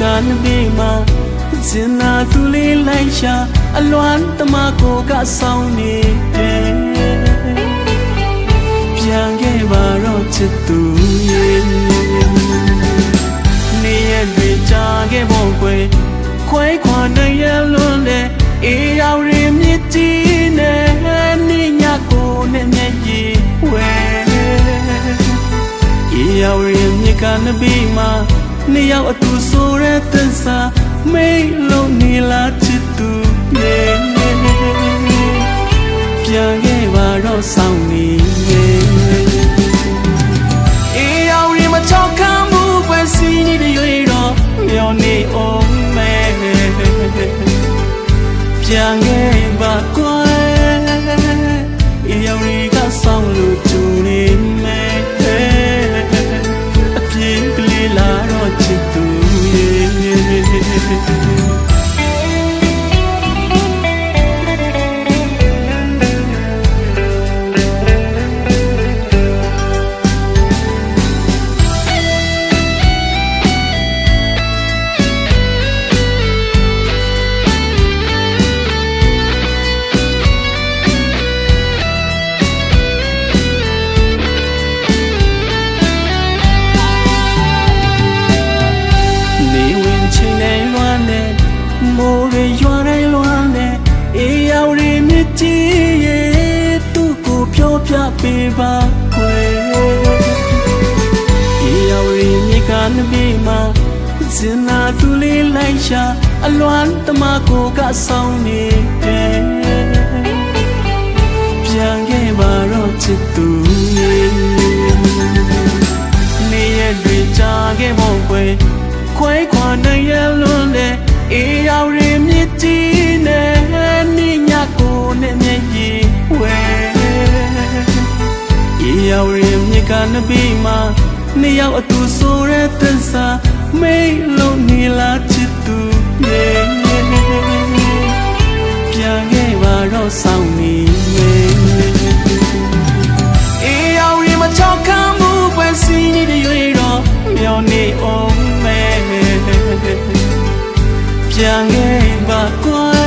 ကန်ဘေးမှာစင်နာသူလေးလိုက်ရှာအလွမ်းတမကိုကဆောင်နေတယ်ပြန်ခဲ့ပါတော့ချစ်သူရဲ့နေရတွေကြာခဲ့ဖို့ခွဲခွာနိုင်ရလွန်းတဲ့အေးရောက်ရင်မြစ်ကြီးနဲ့နေညကိုနဲ့မျက်ရည်ဝဲအေးရောက်ရင်မြစ်ကနဘေးမှာနေရောက်အတူဆိုတဲ့သစ္စာမေးလို့နေလားချစ်သူရဲ့ပြန်ခဲ့ပါတော့ဆောင်နေအေးရောက်ရင်မချောက်ခံမှုပဲစီးနေတဲ့ရွေးတော့မျောနေအောင်မဲပြန်ခဲ့ပါကွယ်အေးရောက်ရင်ကဆောင်လို့တူနေမဲအပြင်းကလေးလာတော့ချစ်သူမိုးရရွာတိုင်းလွမ်းနဲ့အေးရောက်ရမြစ်ကြီးရဲ့သူ့ကိုပြောပြပေးပါခွေအေးရောက်ရမြစ်ကနဘေးမှာစင်နာသူလေးလိုက်ရှာအလွမ်းတမကိုကဆောင်နေတယ်ပြန်ခဲ့ပါတော့ချစ်သူရဲ့နေရတွေကြာခဲ့ဖို့ခွဲခွာနိုင်ရလွန်းတဲ့အေးရောက်ရင်မြစ်ကြီးနဲ့နေညကိုနဲ့မျက်ရည်ဝဲအေးရောက်ရင်မြစ်ကနဘေးမှာနေရောက်အတူဆိုတဲ့သစ္စာမေးလို့နေလားချစ်သူရဲ့ပြန်ခဲ့ပါတော့ဆောင်နေအေးရောက်ရင်မချောက်ခံမှုပဲစီးနေတဲ့ရွေးတော့မျောနေအောင်မဲပြန်ခဲ့ပါကွာ